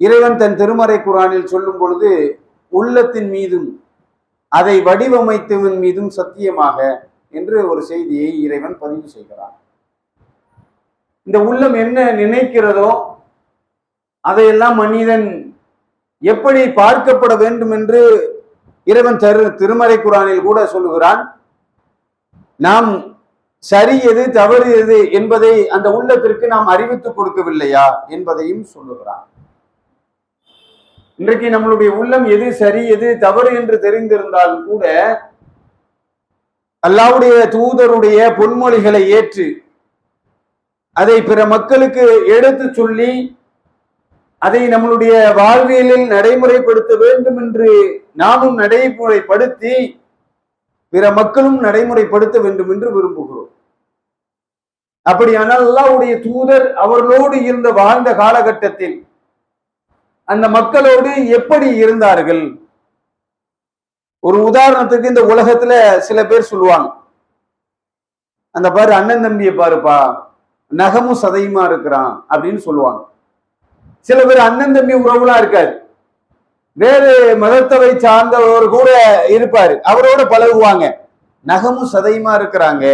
இறைவன் தன் திருமறை குர்ஆனில் சொல்லும் பொழுது உள்ளத்தின் மீதும் அதை வடிவமைத்தவன் மீதும் சத்தியமாக என்று ஒரு செய்தியை இறைவன் பதிவு செய்கிறான். இந்த உள்ளம் என்ன நினைக்கிறதோ அதையெல்லாம் மனிதன் எப்படி பார்க்கப்பட வேண்டும் என்று இறைவன் திருமறை குர்ஆனில் கூட சொல்லுகிறான். நாம் சரி எது தவறு எது என்பதை அந்த உள்ளத்திற்கு நாம் அறிவித்துக் கொடுக்கவில்லையா என்பதையும் சொல்லுகிறான். இன்றைக்கு நம்மளுடைய உள்ளம் எது சரி எது தவறு என்று தெரிந்திருந்தாலும் கூட அல்லாஹ்வுடைய தூதருடைய பொன்மொழிகளை ஏற்று அதை பிற மக்களுக்கு எடுத்து சொல்லி அதை நம்மளுடைய வாழ்வியலில் நடைமுறைப்படுத்த வேண்டும் என்று நாமும் நடைமுறைப்படுத்தி பிற மக்களும் நடைமுறைப்படுத்த வேண்டும் என்று விரும்புகிறோம். அப்படியானால் அல்லாஹ்வுடைய தூதர் அவர்களோடு இருந்த வாழ்ந்த காலகட்டத்தில் அந்த மக்களோடு எப்படி இருந்தார்கள்? ஒரு உதாரணத்துக்கு இந்த உலகத்துல சில பேர் சொல்லுவாங்க, அந்த பாரு அண்ணன் தம்பியை பாருப்பா, நகமும் சதையுமா இருக்கிறான் அப்படின்னு சொல்லுவாங்க. சில பேர் அண்ணன் தம்பி உறவுலாம் இருக்காரு, வேறு மதத்தவை சார்ந்தவர் கூட இருப்பாரு, அவரோட பழகுவாங்க, நகமும் சதையுமா இருக்கிறாங்க,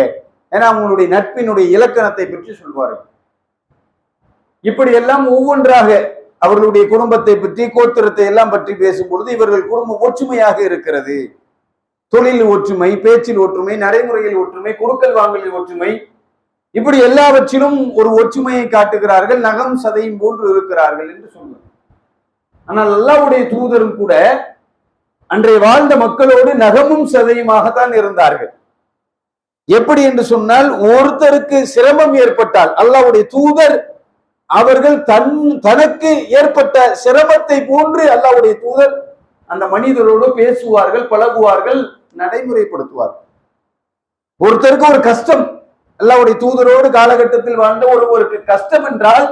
ஏன்னா அவங்களுடைய நட்பினுடைய இலக்கணத்தை பற்றி சொல்வார்கள். இப்படி எல்லாம் ஒவ்வொன்றாக அவர்களுடைய குடும்பத்தை பற்றி கோத்திரத்தை எல்லாம் பற்றி பேசும் பொழுது இவர்கள் குடும்பம் ஒற்றுமையாக இருக்கிறது. தொழில் ஒற்றுமை, பேச்சில் ஒற்றுமை, நடைமுறையில் ஒற்றுமை, கொடுக்கல் வாங்கலில் ஒற்றுமை, இப்படி எல்லாவற்றிலும் ஒரு ஒற்றுமையை காட்டுகிறார்கள், நகம் சதையும் போன்று இருக்கிறார்கள் என்று சொல்லுவார். ஆனால் அல்லாஹ்வுடைய தூதரும் கூட அன்றைய வாழ்ந்த மக்களோடு நகமும் சதையுமாகத்தான் இருந்தார்கள். எப்படி என்று சொன்னால், ஒருத்தருக்கு சிரமம் ஏற்பட்டால் அல்லாஹ்வுடைய தூதர் அவர்கள் தனக்கு ஏற்பட்ட சிரமத்தை போன்று அல்லாஹ்வுடைய தூதர் அந்த மனிதரோடு பேசுவார்கள், பழகுவார்கள், நடைமுறைப்படுத்துவார்கள். ஒருத்தருக்கு ஒரு கஷ்டம், அல்லாஹ்வுடைய தூதரோடு காலகட்டத்தில் வாழ்ந்த ஒருவருக்கு கஷ்டம் என்றால்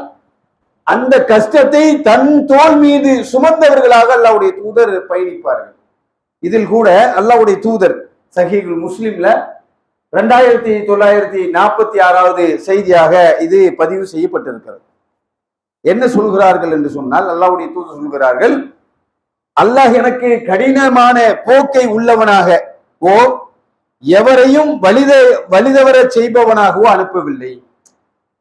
அந்த கஷ்டத்தை தன் தோள் மீது சுமந்தவர்களாக அல்லாஹ்வுடைய தூதர் பயணிப்பார்கள். இதில் கூட அல்லாஹ்வுடைய தூதர் சஹீஹுல் முஸ்லிம்ல 2946வது செய்தியாக இது பதிவு செய்யப்பட்டிருக்கிறது. என்ன சொல்கிறார்கள் என்று சொன்னால், அல்லாஹ்வுடைய தூதர் சொல்கிறார்கள், அல்லாஹ் எனக்கு கடினமான போக்கை உள்ளவனாக எவரையும் வலிதவர செய்பவனாகவோ அனுப்பவில்லை.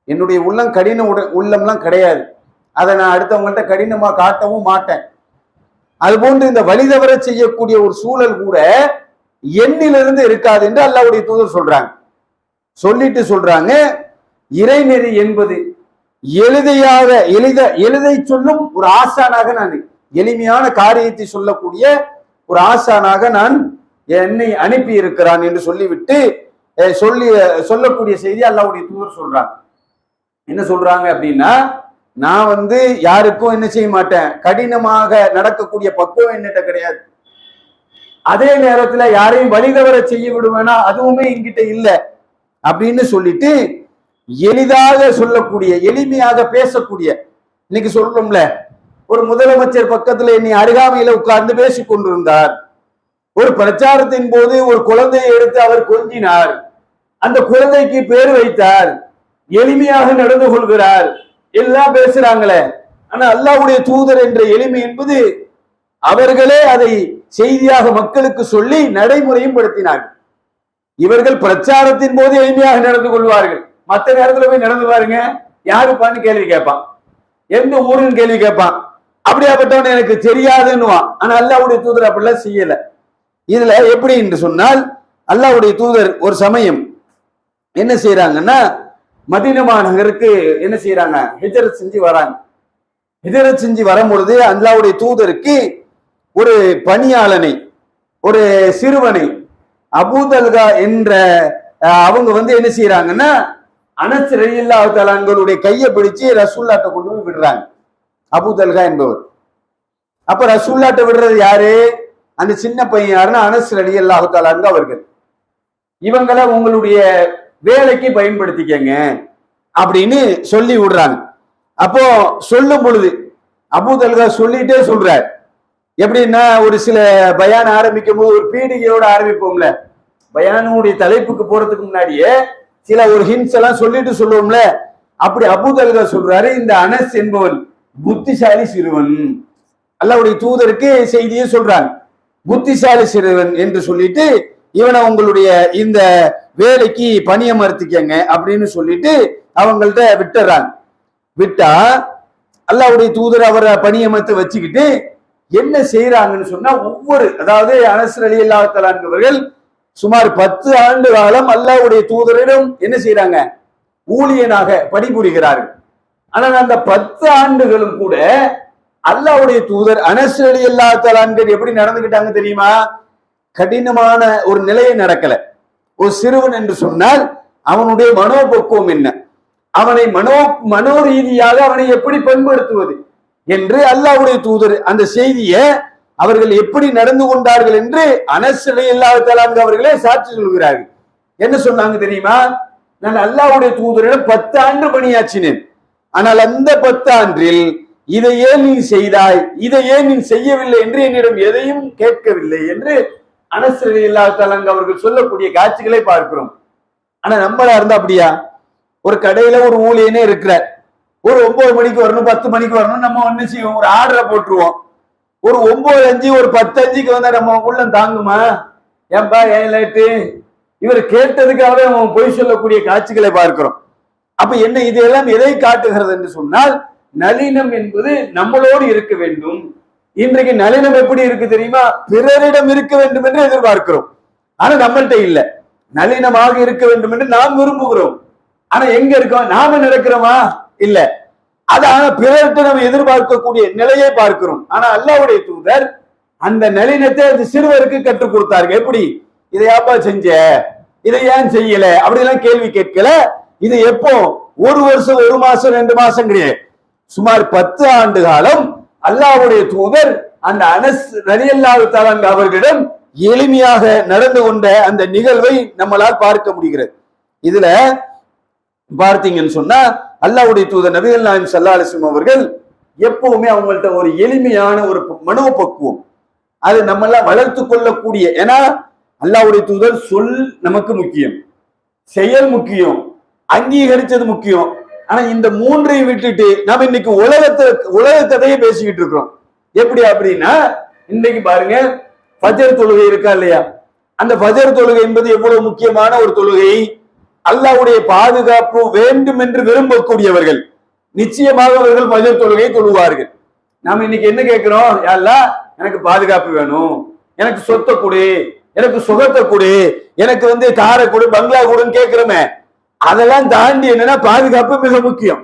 என்னுடைய உள்ளம் கடின உள்ளம்லாம் கிடையாது, அதை நான் அடுத்தவங்கள்ட்ட கடினமா காட்டவும் மாட்டேன். அதுபோன்று இந்த வலிதவர செய்யக்கூடிய ஒரு சூழல் கூட எண்ணிலிருந்து இருக்காது என்று அல்லாஹ்வுடைய தூதர் சொல்றாங்க. சொல்லிட்டு சொல்றாங்க, இறைநெறி என்பது எளிதை சொல்லும் ஒரு ஆசானாக நான், எளிமையான காரியத்தை சொல்லக்கூடிய ஒரு ஆசானாக நான் என்னை அனுப்பி இருக்கிறான் என்று சொல்லிவிட்டு சொல்லக்கூடிய செய்தி அல்லாஹ்வுடைய தூதர் சொல்றாங்க. என்ன சொல்றாங்க அப்படின்னா, நான் யாருக்கும் என்ன செய்ய மாட்டேன், கடினமாக நடக்கக்கூடிய பக்குவம் என்னட்ட கிடையாது. அதே நேரத்துல யாரையும் வழிதவர செய்ய விடுவேனா அதுவுமே என்கிட்ட இல்லை அப்படின்னு சொல்லிட்டு எளிதாக சொல்லக்கூடிய, எளிமையாக பேசக்கூடிய, இன்னைக்கு சொல்றோம்ல, ஒரு முதலமைச்சர் பக்கத்துல என்னை அருகாமையில உட்கார்ந்து பேசிக் கொண்டிருந்தார், ஒரு பிரச்சாரத்தின் போது ஒரு குழந்தையை எடுத்து அவர் கொஞ்சினார், அந்த குழந்தைக்கு பேர் வைத்தார், எளிமையாக நடந்து கொள்கிறார், எல்லாம் பேசுறாங்களே. ஆனா அல்லாஹ்வுடைய தூதர் என்ற எளிமை என்பது அவர்களே அதை செய்தியாக மக்களுக்கு சொல்லி நடைமுறையும் படுத்தினார்கள். இவர்கள் பிரச்சாரத்தின் போது எளிமையாக நடந்து கொள்வார்கள், மற்ற நேரத்துல போய் நடந்து பாருங்க, யாருப்பான்னு கேள்வி கேட்பான், எந்த ஊருன்னு கேள்வி கேட்பான், அப்படியாப்பட்டவன் எனக்கு தெரியாதுன்னுவான். ஆனா அல்லாஹ்வுடைய தூதர் அப்படிலாம் செய்யல. இதுல எப்படி என்று சொன்னால், அல்லாஹ்வுடைய தூதர் ஒரு சமயம் என்ன செய்யறாங்கன்னா, மதீனா நகருக்கு என்ன செய்யறாங்க, ஹிஜ்ரத் செஞ்சு வராங்க. ஹிஜ்ரத் செஞ்சு வரும் பொழுது அல்லாஹ்வுடைய தூதருக்கு ஒரு பணியாளனை, ஒரு சிறுவனை, அபூதல்கா என்ற அவங்க என்ன செய்யறாங்கன்னா, அனஸ் ரலியல்லாஹு தஆலா அன்ஹுடைய கையை பிடிச்சு ரசூலுல்லாஹ்ட்ட கொண்டு போய் விடுறாங்க. அபூதல்கா என்பவர். அப்ப ரசூலுல்லாஹ்ட்ட விடுறது யாரு, அந்த சின்ன பையன் யாருன்னா அனஸ் ரலியல்லாஹு தஆலா அன்ஹு அவர்கள். இவங்களை உங்களுடைய வேலைக்கு பயன்படுத்திக்கங்க அப்படின்னு சொல்லி விடுறாங்க. அப்போ சொல்லும் பொழுது அபூதல்கா சொல்லிட்டே சொல்றார். எப்படின்னா, ஒரு சில பயான் ஆரம்பிக்கும் போது ஒரு பீடிகையோட ஆரம்பிப்போம்ல, பயானுடைய தலைப்புக்கு போறதுக்கு முன்னாடியே சில ஒரு ஹின்ஸ் எல்லாம் சொல்லிட்டு சொல்லுவோம்ல, அப்படி அபூதல்கா சொல்றாரு, இந்த அனஸ் என்பவன் புத்திசாலி சிறுவன். அல்லாஹ்வுடைய தூதருக்கு செய்தியை சொல்றாங்க, புத்திசாலி சிறுவன் என்று சொல்லிட்டு இவனை உங்களுடைய இந்த வேலைக்கு பணியமர்த்திக்கங்க அப்படின்னு சொல்லிட்டு அவங்கள்ட்ட விட்டுறாங்க. விட்டா அல்லாஹ்வுடைய தூதர் அவரை பணியமர்த்து வச்சுக்கிட்டு என்ன செய்யறாங்கன்னு சொன்னா, அதாவது அனஸ் ரலியல்லாஹு தஆலா அவர்கள் சுமார் 10 ஆண்டு காலம் அல்லாஹ்வுடைய தூதரிடம் என்ன செய்யறாங்க, ஊழியனாக பணிபுரிகிறார்கள். ஆனால் அந்த 10 ஆண்டுகளும் கூட அல்லாஹ்வுடைய தூதர் அனஸ் ரலியல்லாஹு தஆலா எப்படி நடந்துகிட்டாங்க தெரியுமா? கடினமான ஒரு நிலையை நடக்கல. ஒரு சிறுவன் என்று சொன்னால் அவனுடைய மனோபக்குவம் என்ன, அவனை மனோ ரீதியாக அவனை எப்படி பண்படுத்துவது என்று அல்லாஹ்வுடைய தூதர் அந்த செய்தியை அவர்கள் எப்படி நடந்து கொண்டார்கள் என்று அனஸ் ரலியல்லாஹு தஆலா அவர்களே சாட்சி சொல்கிறார்கள். என்ன சொன்னாங்க தெரியுமா? நான் அல்லாஹ்வுடைய தூதரிடம் 10 ஆண்டு பணியாற்றினேன். ஆனால் அந்த 10 ஆண்டில் இதை ஏன் நீ செய்தாய், இதை ஏன் நீ செய்யவில்லை என்று என்னிடம் எதையும் கேட்கவில்லை என்று அனஸ் ரலியல்லாஹு தஆலா அவர்கள் சொல்லக்கூடிய காட்சிகளை பார்க்கிறோம். ஆனா நம்மளா இருந்தா அப்படியா? ஒரு கடையில ஒரு ஊழியனே இருக்கிறார், ஒரு 9 மணிக்கு வரணும் 10 மணிக்கு வரணும், நம்ம ஒண்ணு செய்வோம், ஒரு ஆர்டரை போட்டுருவோம். ஒரு 9:05 ஒரு 10:05க்கு வந்தா நம்ம உள்ள தாங்குமா? ஏன்பா ஏன் லேட்டு? இவர் கேட்டதுக்காக நம்ம பொய் சொல்லக்கூடிய காட்சிகளை பார்க்கிறோம். அப்ப என்ன, இதெல்லாம் எதை காட்டுகிறது என்று சொன்னால், நளினம் என்பது நம்மளோடு இருக்க வேண்டும். இன்றைக்கு நளினம் எப்படி இருக்கு தெரியுமா? பிறரிடம் இருக்க வேண்டும் என்று எதிர்பார்க்கிறோம், ஆனா நம்மள்கிட்ட இல்ல. நளினமாக இருக்க வேண்டும் என்று நாம் விரும்புகிறோம், ஆனா எங்க இருக்கோம்? நாம நடக்கிறோமா? இல்ல. அதான பிறர்கிட்ட நம்ம எதிர்பார்க்கக்கூடிய நிலையை பார்க்கிறோம். ஆனா அல்லாஹ்வுடைய தூதர் அந்த நளினத்தை அந்த சிறுவருக்கு கற்றுக் கொடுத்தார்கள். எப்படி? இதை யாப்பா செஞ்ச, இதை ஏன் செய்யல அப்படிலாம் கேள்வி கேட்கல. இது எப்போ? 1 வருஷம் 1 மாசம் 2 மாசம் கிடையாது, சுமார் 10 ஆண்டு காலம் அல்லாஹ்வுடைய தூதர் அந்த அனஸ் ரலியல்லாஹு தஆலா அவர்களிடம் எளிமையாக நடந்து கொண்ட அந்த நிகழ்வை நம்மளால் பார்க்க முடிகிறது. இதுல பார்த்தீங்கன்னு சொன்னா அல்லாஹ்வுடைய தூதர் நபிகள் நாயகம் ஸல்லல்லாஹு அலைஹி வஸல்லம் அவர்கள் எப்பவுமே அவங்கள்ட்ட ஒரு எளிமையான ஒரு மனோபக்குவம், அது நம்மளாம் வளர்த்து கொள்ளக்கூடிய. ஏன்னா அல்லாஹ்வுடைய தூதர் சொல் நமக்கு முக்கியம், செயல் முக்கியம், அங்கீகரிச்சது முக்கியம். ஆனா இந்த மூன்றையும் விட்டுட்டு நம்ம இன்னைக்கு உலக கதையை பேசிக்கிட்டு இருக்கிறோம். எப்படி அப்படின்னா, இன்னைக்கு பாருங்க, ஃபஜர் தொழுகை இருக்கா இல்லையா? அந்த ஃபஜர் தொழுகை என்பது எவ்வளவு முக்கியமான ஒரு தொழுகை. அல்லாஹ்வுடைய பாதுகாப்பு வேண்டும் என்று விரும்பக்கூடியவர்கள் நிச்சயமாக அவர்கள் ஃபஜர் தொழுகை தொழுவார்கள். நாம இன்னைக்கு என்ன கேட்கிறோம்? யா அல்லாஹ் எனக்கு பாதுகாப்பு வேணும், எனக்கு சொத்தை கொடு, எனக்கு சுகத்தை கொடு, எனக்கு காரை கொடு, பங்களா கொடுன்னு கேட்கிறோமே. அதெல்லாம் தாண்டி என்னன்னா பாதுகாப்பு மிக முக்கியம்.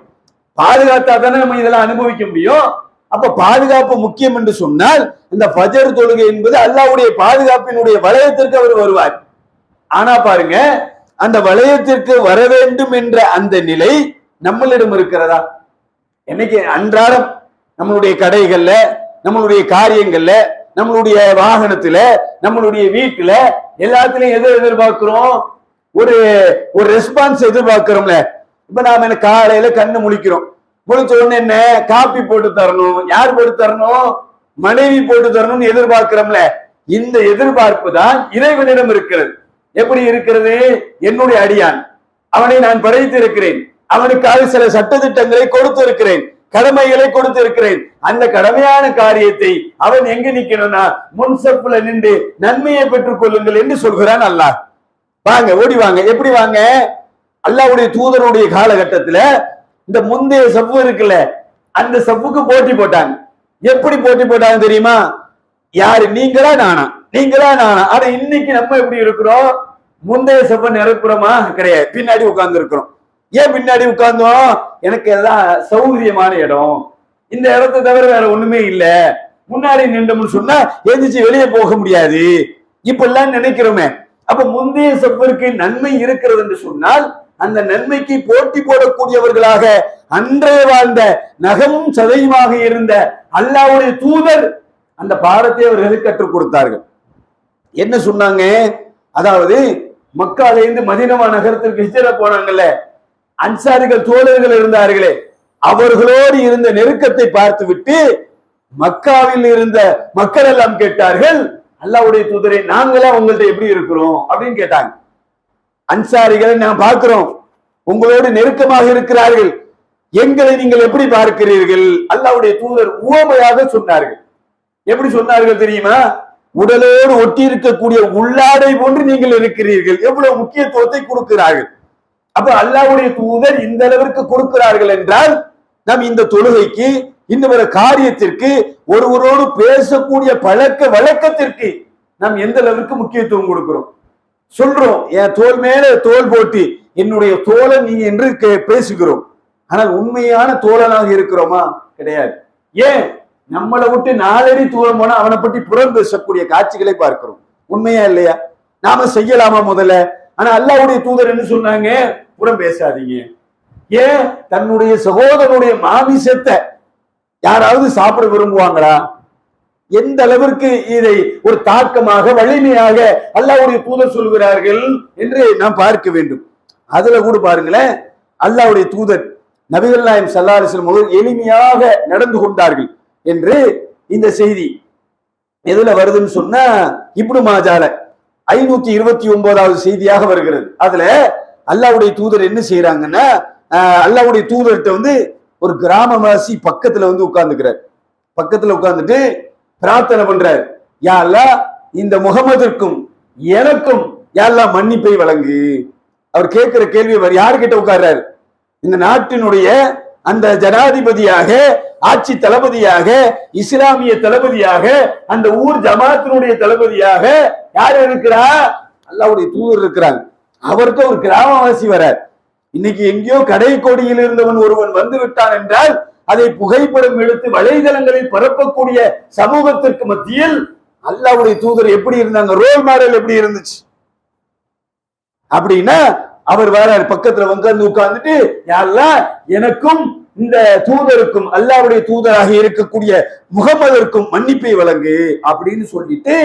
பாதுகாத்தா தானே நம்ம இதெல்லாம் அனுபவிக்க முடியும். அப்ப பாதுகாப்பு முக்கியம் என்று சொன்னால் இந்த ஃபஜர் தொழுகை என்பது அல்லாஹ்வுடைய பாதுகாப்பினுடைய வளையத்திற்கு அவர் வருவார். ஆனா பாருங்க, அந்த வளையத்திற்கு வர வேண்டும் என்ற அந்த நிலை நம்மளிடம் இருக்கிறதா? என்னைக்கு அன்றாடம் நம்மளுடைய கடைகள்ல, நம்மளுடைய காரியங்கள்ல, நம்மளுடைய வாகனத்துல, நம்மளுடைய வீட்டுல எல்லாத்திலையும் எதை எதிர்பார்க்கிறோம்? ஒரு ரெஸ்பான்ஸ் எதிர்பார்க்கிறோம்ல. இப்ப நாம என்ன காலையில கண்ணு முழிக்கிறோம், முழிச்ச உடனே என்ன, காப்பி போட்டு தரணும். யார் போட்டு தரணும்? மனைவி போட்டு தரணும்னு எதிர்பார்க்கிறோம்ல. இந்த எதிர்பார்ப்பு தான் இறைவனிடம் இருக்கிறது. எப்படி இருக்கிறது? என்னுடைய அடியான், அவனை நான் படைத்து இருக்கிறேன், அவனுக்காக சில சட்டதிட்டங்களை கொடுத்து இருக்கிறேன், கடமைகளை கொடுத்து இருக்கிறேன். அந்த கடமையான காரியத்தை அவன் எங்க நிக்கணும்னா முன்சப்புல நின்று நன்மையை பெற்றுக் கொள்ளுங்கள் என்று சொல்கிறான் அல்லாஹ். வாங்க, ஓடி வாங்க. எப்படி வாங்க? அல்லாஹ்வுடைய தூதருடைய காலகட்டத்துல இந்த முந்தைய சப்பு இருக்குல்ல, அந்த சப்புக்கு போட்டி போட்டாங்க. எப்படி போட்டி போட்டாங்க தெரியுமா? யாரு, நீங்களா நானா, நீங்களா நானா. ஆனா இன்னைக்கு நம்ம எப்படி இருக்கிறோம்? முந்தைய சப்ப நிரப்புறமா கிடையாது, பின்னாடி உட்கார்ந்து இருக்கிறோம். ஏன் பின்னாடி உட்கார்ந்தோம்? எனக்கு எல்லாம் சௌகரியமான இடம், இந்த இடத்தை தவிர வேற ஒண்ணுமே இல்ல. முன்னாடி நின்றோம்னு சொன்னா எந்திரிச்சு வெளியே போக முடியாது, இப்பெல்லாம் நினைக்கிறோமே. அப்ப முந்தைய சப்பருக்கு நன்மை இருக்கிறது என்று சொன்னால் அந்த நன்மைக்கு போட்டி போடக்கூடியவர்களாக அன்றைய வாழ்ந்த நகமும் சதையுமாக இருந்த அல்லாஹ்வுடைய தூதர் அந்த பாடத்தை அவர்களுக்கு கற்றுக் கொடுத்தார்கள். என்ன சொன்னாங்க? அதாவது மக்காவிலிருந்து மதீனா நகரத்திற்கு ஹிஜ்ரத் போனாங்கல்ல, அன்சாரிகள் தோழர்கள் இருந்தார்களே, அவர்களோடு இருந்த நெருக்கத்தை பார்த்து விட்டு மக்காவில் இருந்த மக்கள் எல்லாம் கேட்டார்கள், அல்லாஹ்வுடைய தூதரை நாங்களா உங்கள்ட்ட எப்படி இருக்கிறோம் அப்படின்னு கேட்டாங்க. அன்சாரிகளை நான் பார்க்கிறோம், உங்களோடு நெருக்கமாக இருக்கிறார்கள், எங்களை நீங்கள் எப்படி பார்க்கிறீர்கள்? அல்லாஹ்வுடைய தூதர் உவமையாக சொன்னார்கள். எப்படி சொன்னார்கள் தெரியுமா? உடலோடு ஒட்டி இருக்கக்கூடிய உள்ளாடை போன்று நீங்கள் இருக்கிறீர்கள். எவ்வளவு முக்கியத்துவத்தை கொடுக்கிறார்கள். அப்ப அல்லாஹ்வுடைய தூதர் இந்த அளவிற்கு கொடுக்கிறார்கள் என்றால் நாம் இந்த தொழுகைக்கு, இந்த ஒரு காரியத்திற்கு, ஒருவரோடு பேசக்கூடிய பழக்க வழக்கத்திற்கு நாம் எந்த அளவிற்கு முக்கியத்துவம் கொடுக்கிறோம்? சொல்றோம், என் தோல் மேல தோல் போட்டு என்னுடைய தோழன் நீ என்று பேசுகிறோம். ஆனால் உண்மையான தோழனாக இருக்கிறோமா? கிடையாது. ஏன்? நம்மளை விட்டு 4 அடி தூரம் போனா அவனை பற்றி புறம் பேசக்கூடிய காட்சிகளை பார்க்கிறோம். உண்மையா இல்லையா? நாம செய்யலாமா முதல்ல? ஆனா அல்லாஹ்வுடைய தூதர் என்ன சொன்னாங்க? புறம் பேசாதீங்க. ஏன்? தன்னுடைய சகோதரனுடைய மாமிசத்தை யாராவது சாப்பிட விரும்புவாங்களா? எந்த அளவிற்கு இதை ஒரு தாக்கமாக வலிமையாக அல்லாஹ்வுடைய தூதர் சொல்கிறார்கள் என்று நாம் பார்க்க வேண்டும். அதுல கூட பாருங்களேன், அல்லாஹ்வுடைய தூதர் நபிகள் நாயகம் ஸல்லல்லாஹு அலைஹி வஸல்லம் எளிமையாக நடந்து கொண்டார்கள் என்று இந்த செய்தி எதுல வருதுன்னு சொன்னா இப்னு மாஜால 529வது செய்தியாக வருகிறது. அதுல அல்லாஹ்வுடைய தூதர் என்ன செய்யறாங்கன்னா, அல்லாஹ்வுடைய தூதர்கிட்ட ஒரு கிராமவாசி பக்கத்துல உட்கார்ந்துக்கிறார். பக்கத்துல உட்கார்ந்துட்டு பிரார்த்தனை பண்றார், யா அல்லாஹ் இந்த முகமதுக்கும் எனக்கும் யா அல்லாஹ் மன்னிப்பை வழங்கு. அவர் கேட்கிற கேள்வி யாருக்கிட்ட உட்கார்றாரு? இந்த நாட்டினுடைய அந்த ஜனாதிபதியாக, ஆட்சி தளபதியாக, இஸ்லாமிய தளபதியாக, அந்த ஊர் ஜமாத்தினுடைய தளபதியாக யார் இருக்கிறா? அல்லாஹ்வுடைய தூதர் இருக்கிறாங்க. அவருக்கு ஒரு கிராமவாசி வரார். இன்னைக்கு எங்கேயோ கடை கோடியில் இருந்தவன் ஒருவன் வந்து விட்டான் என்றால் அதை புகைப்படம் எடுத்து வலைதளங்களில் பரப்பக்கூடிய சமூகத்திற்கு மத்தியில் அல்லாஹ்வுடைய தூதர் எப்படி இருந்தாங்க? ரோல் மாடல் எப்படி இருந்துச்சு அப்படின்னா, அவர் வரார், பக்கத்துல உட்கார்ந்துட்டு யா அல்லாஹ் எனக்கும் இந்த தூதருக்கும், அல்லாஹ்வுடைய தூதராக இருக்கக்கூடிய முகமதருக்கும் மன்னிப்பை வழங்கு அப்படின்னு சொல்லிட்டு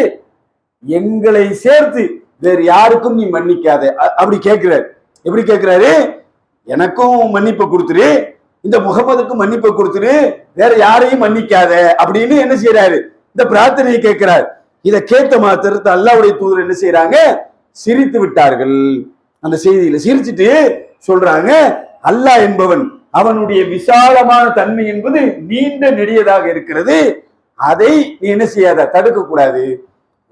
எங்களை சேர்த்து வேறு யாருக்கும் நீ மன்னிக்காத அப்படி கேட்கிறார். எப்படி கேட்கிறாரு? எனக்கும் மன்னிப்பு கொடுத்துரு, இந்த முகமதுக்கும் மன்னிப்பு கொடுத்துரு, வேற யாரையும் மன்னிக்காத அப்படின்னு என்ன செய்யறாரு? இந்த பிரார்த்தனையை கேட்கிறார். இதை கேட்ட மாத்திரத்தை அல்லாஹ்வுடைய தூதர் என்ன செய்யறாங்க? சிரித்து விட்டார்கள். அந்த செய்தியில சிரிச்சுட்டு சொல்றாங்க, அல்லாஹ் என்பவன் அவனுடைய விசாலமான தன்மை என்பது நீண்ட நெடியதாக இருக்கிறது. அதை நீ என்ன செய்யாத, தடுக்க கூடாது.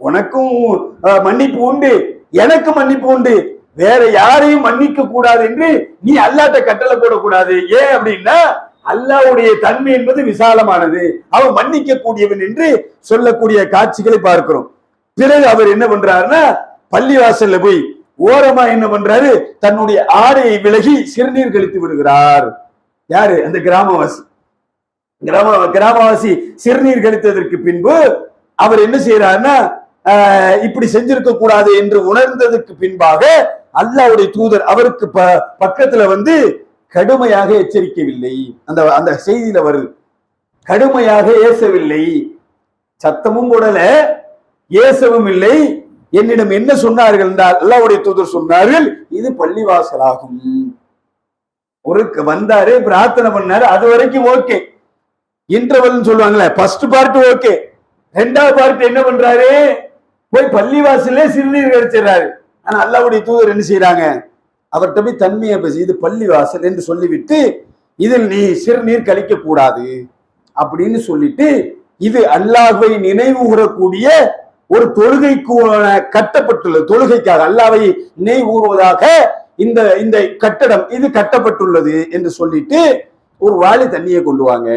உனக்கும் மன்னிப்பு உண்டு, எனக்கு மன்னிப்பு உண்டு, வேற யாரையும் மன்னிக்க கூடாது என்று நீ அல்லாஹ்ட்ட கட்டளை போடக்கூடாது. ஏன் அப்படின்னா அல்லாஹ்வுடைய தன்மை என்பது விசாலமானது, அவன் மன்னிக்க கூடியவன் என்று சொல்லக்கூடிய காட்சிகளை பார்க்கிறோம். பிறகு அவர் என்ன பண்றாருன்னா, பள்ளிவாசல்ல போய் ஓரமா என்ன பண்றாரு? தன்னுடைய ஆடையை விலகி சிறுநீர் கழித்து விடுகிறார். யாரு? அந்த கிராமவாசி. கிராமவாசி சிறுநீர் கழித்ததற்கு பின்பு அவர் என்ன செய்யறாருன்னா, இப்படி செஞ்சிருக்க கூடாது என்று உணர்ந்ததுக்கு பின்பாக அல்லாஹ்வுடைய தூதர் அவருக்கு பக்கத்துல கடுமையாக எச்சரிக்கவில்லை. அந்த அந்த செய்தியில வருது, கடுமையாக ஏசவில்லை, சத்தமும் போடல, ஏசவும் இல்லை. என்னிடம் என்ன சொன்னார்கள் என்றால் அல்லாஹ்வுடைய தூதர் சொன்னார்கள், இது பள்ளிவாசலாகும். ஒரு வந்தாரு, பிரார்த்தனை பண்ணாரு, அது வரைக்கும் ஓகே. இன்டர்வல் சொல்லுவாங்களே, ஃபர்ஸ்ட் பார்ட் ஓகே. 2வது பார்ட் என்ன பண்றாரு? போய் பள்ளிவாசலே சிறுநீர் கழிச்சிடறாரு. ஆனா அல்லாஹ்வுடைய தூதர் என்ன செய்யறாங்க? அவர்கிட்ட போய் தன்மையை பேசி, இது பள்ளிவாசல் என்று சொல்லிவிட்டு இதில் நீ சிறுநீர் கழிக்க கூடாது அப்படின்னு சொல்லிட்டு, இது அல்லாஹ்வை நினைவு கூறக்கூடிய ஒரு தொழுகைக்கு கட்டப்பட்டுள்ளது. தொழுகைக்காக அல்லாஹ்வை நினைவு கூறுவதாக இந்த இந்த கட்டடம் இது கட்டப்பட்டுள்ளது என்று சொல்லிட்டு ஒரு வாளி தண்ணியை கொண்டு வாங்க.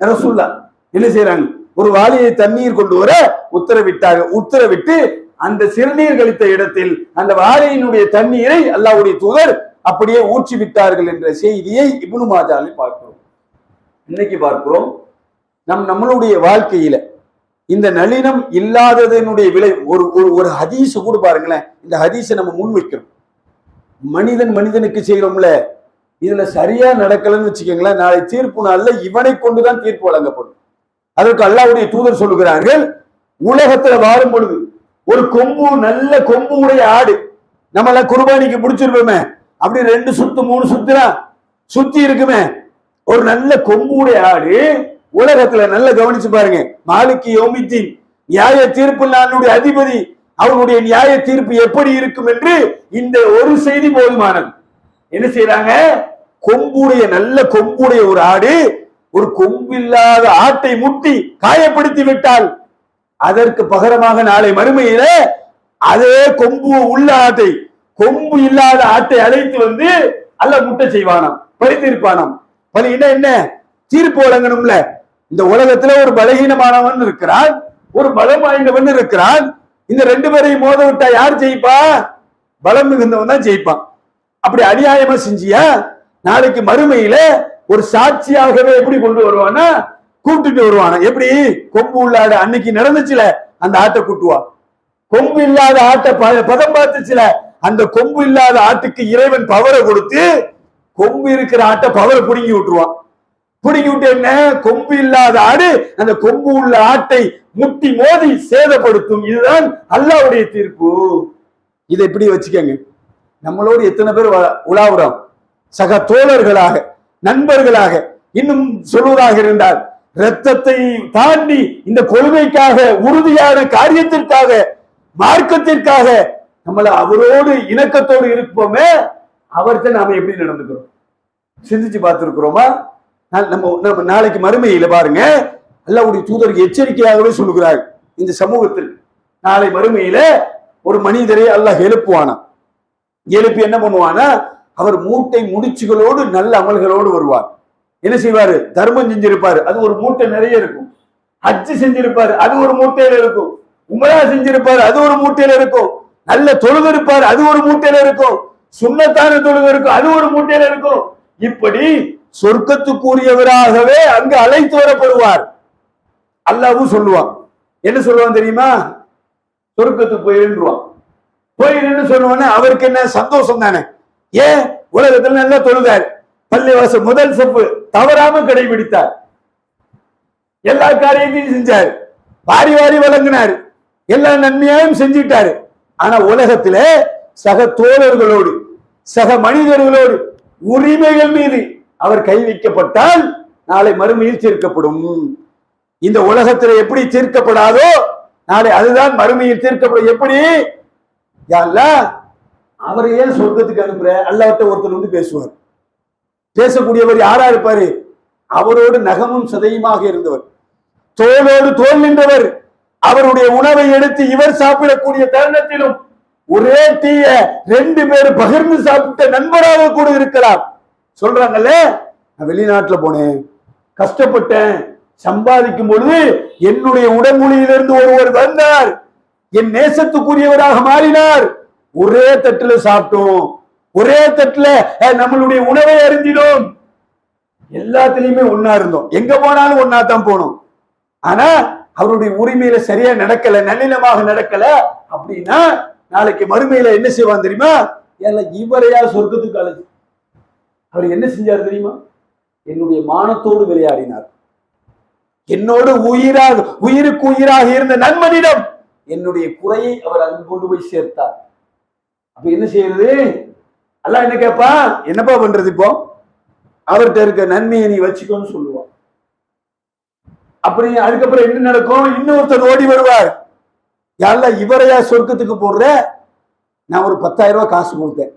ரசூலுல்லாஹ் என்ன செய்யறாங்க? ஒரு வாளியை தண்ணீர் கொண்டு வர உத்தரவிட்டு அந்த சிறுநீர் கழித்த இடத்தில் அந்த வாளியினுடைய தண்ணீரை அல்லாஹ்வுடைய தூதர் அப்படியே ஊற்றி விட்டார்கள் என்ற செய்தியை இப்னு மாஜாவில் பார்க்கிறோம். இன்னைக்கு பார்க்கிறோம் நம்மளுடைய வாழ்க்கையில இந்த நளினம் இல்லாததனுடைய விலை. ஒரு ஒரு ஹதீஸ் கூட பாருங்களேன். இந்த ஹதீஸை நம்ம முன்வைக்கிறோம். மனிதனுக்கு செய்யறோம்ல, இதுல சரியா நடக்கலன்னு வச்சுக்கோங்களேன், நாளை தீர்ப்பு நாள்ல இவனை கொண்டுதான் தீர்ப்பு வழங்கப்படும். அதற்கு அல்லாஹ்வுடைய தூதர் சொல்லுகிறார்கள், உலகத்துல வாழும் பொழுது ஒரு கொம்பு, நல்ல கொம்பு உடைய ஆடு நம்மள குர்பானிக்கு முடிச்சிருப்போமே, அப்படி 2 சுத்து 3 சுத்துலாம் சுத்தி இருக்குமே, ஒரு நல்ல கொம்பு உடைய ஆடு உலகத்துல நல்ல கவனிச்சு பாருங்க. மாலிகி யௌமித்தீன், நியாய தீர்ப்பு நாளுடைய அதிபதி, அவனுடைய நியாய தீர்ப்பு எப்படி இருக்கும் என்று இந்த ஒரு செய்தி போதுமானது. என்ன செய்யறாங்க? கொம்புடைய நல்ல கொம்புடைய ஒரு ஆடு ஒரு கொம்பில்லாத ஆட்டை முட்டி காயப்படுத்தி விட்டால் அதற்கு பகரமாக நாளை மறுமையில அதே கொம்பு உள்ள ஆட்டை கொம்பு இல்லாத ஆட்டை அழைத்து வந்து அல்ல முட்டை செய்வானாம், பழித்திருப்பானாம். பலினா என்ன? தீர்ப்பு வழங்கணும்ல. இந்த உலகத்துல ஒரு பலகீனமானவன் இருக்கிறான், ஒரு பலம் வாய்ந்தவன் இருக்கிறான். இந்த ரெண்டு பேரையும் மோத விட்டா யார் ஜெயிப்பா? பலம் மிகுந்தவன் தான் ஜெயிப்பான். அப்படி அநியாயமா செஞ்சியா நாளைக்கு மறுமையில ஒரு சாட்சியாகவே எப்படி கொண்டு வருவானா? கூப்பிட்டுட்டு வருவானா? எப்படி? கொம்பு உள்ள ஆடு அன்னைக்கு நடந்துச்சுல அந்த ஆட்டை கூட்டுவா. கொம்பு இல்லாத ஆட்டை பதம் பார்த்துச்சுல அந்த கொம்பு இல்லாத ஆட்டுக்கு இறைவன் பவரை கொடுத்து கொம்பு இருக்கிற ஆட்டை பவரை புடுங்கி விட்டுருவான். புடுங்கி விட்டு என்ன? கொம்பு இல்லாத ஆடு அந்த கொம்பு உள்ள ஆட்டை முட்டி மோதி சேதப்படுத்தும். இதுதான் அல்லாஹ்வுடைய தீர்ப்பு. இதை எப்படி வச்சுக்கங்க. நம்மளோடு எத்தனை பேர் உலாவுறோம்? சக தோழர்களாக, நண்பர்களாக. இன்னும் சொல்வதாக இருந்தால் இரத்தத்தை தாண்டி இந்த கொள்கைக்காக, உறுதியான காரியத்திற்காக, மார்க்கத்திற்காக நம்மள அவரோடு இணக்கத்தோடு இருப்போமே, அவர்கிட்ட நாம எப்படி நடந்துக்கிறோம் சிந்திச்சு பார்த்திருக்கிறோமா? நம்ம நாளைக்கு மறுமையில பாருங்க, அல்லாஹ்வுடைய தூதருக்கு எச்சரிக்கையாகவே சொல்லுகிறார். இந்த சமூகத்தில் நாளை மறுமையில ஒரு மனிதரை அல்லாஹ் எழுப்புவானா. எழுப்பி என்ன பண்ணுவானா? அவர் மூட்டை முடிச்சுகளோடு நல்ல அமல்களோடு வருவார். என்ன செய்வாரு? தர்மம் செஞ்சிருப்பாரு, அது ஒரு மூட்டை நிறைய இருக்கும். ஹஜ்ஜு செஞ்சிருப்பாரு, அது ஒரு மூட்டையில இருக்கும். உம்ரா செஞ்சிருப்பாரு, அது ஒரு மூட்டையில இருக்கும். நல்ல தொழுது இருப்பாரு, அது ஒரு மூட்டையில இருக்கும். சுன்னத்தான தொழுது இருக்கும், அது ஒரு மூட்டையில இருக்கும். இப்படி சொர்க்கத்துக்குரியவராகவே அங்கு அழைத்து வரப்படுவார். அல்லாஹ்வும் சொல்லுவான். என்ன சொல்லுவான் தெரியுமா? சொர்க்கத்துக்கு போயிருவான். போயிருந்து சொல்லுவானே அவருக்கு என்ன சந்தோஷம் தானே. ஏன்? உலகத்துல நல்லா தொழுதார், பள்ளிவாசல் முதல் சப்பு தவறாம கடைபிடித்தார், எல்லா காரியத்தையும் செஞ்சார், வாரி வாரி வழங்கினார், எல்லா நன்மையாயும் செஞ்சிட்டாரு. ஆனா உலகத்துல சக தோழர்களோடு, சக மனிதர்களோடு உரிமைகள் மீது அவர் கை வைக்கப்பட்டால் நாளை மறுமையில் தீர்க்கப்படும். இந்த உலகத்துல எப்படி தீர்க்கப்படாதோ நாளை அதுதான் மறுமையில் தீர்க்கப்படும். எப்படி? அவரை ஏன் சொர்க்கத்துக்கு அனுப்புற? அல்லாஹ்ட்ட ஒருத்தர் வந்து பேசுவார். பேசக்கூடியவர் யாரா இருப்பாரு? அவரோடு நகமும் சதையுமாக இருந்தவர், தோளோடு தோல் நின்றவர். அவருடைய உணவை எடுத்து இவர் சாப்பிடக்கூடிய தருணத்திலும் ஒரே டீய ரெண்டு பேர் பகிர்ந்து சாப்பிட்ட நண்பராக கூட இருக்கலாம். சொல்றாங்கல்ல, நான் வெளிநாட்டுல போனேன், கஷ்டப்பட்டேன், சம்பாதிக்கும் பொழுது என்னுடைய உடம்புலியிலிருந்து ஒருவர் வந்தார், என் நேசத்துக்குரியவராக மாறினார். ஒரே தட்டுல சாப்பிட்டோம், ஒரே தட்டுல நம்மளுடைய உணவை அருந்தினோம், எல்லாத்திலையுமே ஒன்னா இருந்தோம், எங்க போனாலும் ஒன்னா தான் போனோம். ஆனா அவருடைய உரிமையில சரியா நடக்கல, நல்லினமாக நடக்கல அப்படின்னா நாளைக்கு மறுமையில என்ன செய்வான் தெரியுமா? இவரையா சொர்க்கத்துக்கு அழைச்சு அவர் என்ன செஞ்சார் தெரியுமா? என்னுடைய மானத்தோடு விளையாடினார். என்னோடு உயிருக்கு உயிராக இருந்த நண்பனிடம் என்னுடைய குறையை அவர் அங்கு கொண்டு போய் சேர்த்தார். அப்ப என்ன செய்யறது? அல்லாஹ் என்ன கேப்பா? என்னப்பா பண்றது? இப்போ அவர்கிட்ட இருக்க நன்மையை நீ வச்சுக்கோன்னு சொல்லுவான். அப்படி அதுக்கப்புறம் என்ன நடக்கும்? இன்னொருத்தர் ஓடி வருவார். யாரெல்லாம் இவரையா சொர்க்கத்துக்கு போடுற? நான் ஒரு 10,000 ரூபாய் காசு கொடுத்தேன்,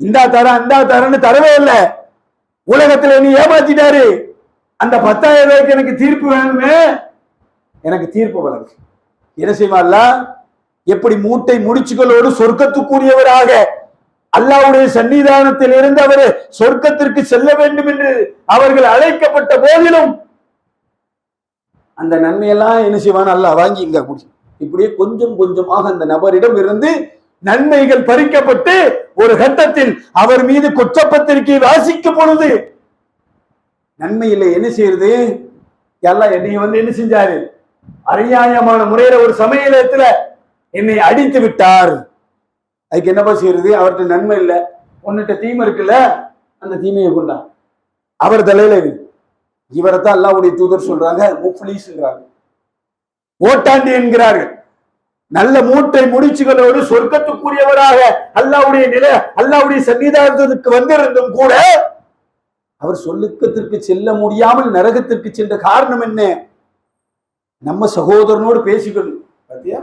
இந்தா தரேன் அந்தா தரேன்னு தரவே இல்லை. உலகத்துல நீ ஏமாத்திட்டாரு. அந்த 10,000 ரூபாய்க்கு எனக்கு தீர்ப்பு வேணுமே, எனக்கு தீர்ப்பு வழங்கு. என்ன செய்வார்ல? எப்படி மூட்டை முடிச்சுகளோடு சொர்க்கத்துக்குரியவராக அல்லாஹ்வுடைய சன்னிதானத்தில் இருந்து அவர் சொர்க்கத்திற்கு செல்ல வேண்டும் என்று அவர்கள் அழைக்கப்பட்ட போதிலும் அந்த நன்மையெல்லாம் என்ன செய்வான்? அல்லாஹ் வாங்கி இங்க குடி. இப்படியே கொஞ்சம் கொஞ்சமாக அந்த நபரிடம் இருந்து நன்மைகள் பறிக்கப்பட்டு ஒரு கட்டத்தில் அவர் மீது குற்றப்பத்திரிகை வாசிக்கும் பொழுது நன்மை இல்லை. என்ன செய்யறது? எல்லாம் என்னை வந்து என்ன செஞ்சாரு? அநியாயமான முறையில ஒரு சமயத்துல என்னை அடித்து விட்டார். அதுக்கு என்னப்பா செய்யறது? அவர்கிட்ட நன்மை இல்லை, உன்னிட்ட தீமை இருக்குல்ல, அந்த தீமையை கொண்டான் அவர் தலையில. இவரைத்தான் அல்லாஹ்வுடைய தூதர் சொல்றாங்க முஃப்லீஸ்ங்கறாங்க, ஓட்டாண்டி என்கிறார்கள். நல்ல மூட்டை முடிச்சுகளோடு சொர்க்கத்துக்குரியவராக அல்லாஹ்வுடைய சன்னிதானத்துக்கு வந்திருந்தும் கூட அவர் சொர்க்கத்திற்கு செல்ல முடியாமல் நரகத்திற்கு சென்ற காரணம் என்ன? நம்ம சகோதரனோடு பேசிக்கணும். பாத்தியா,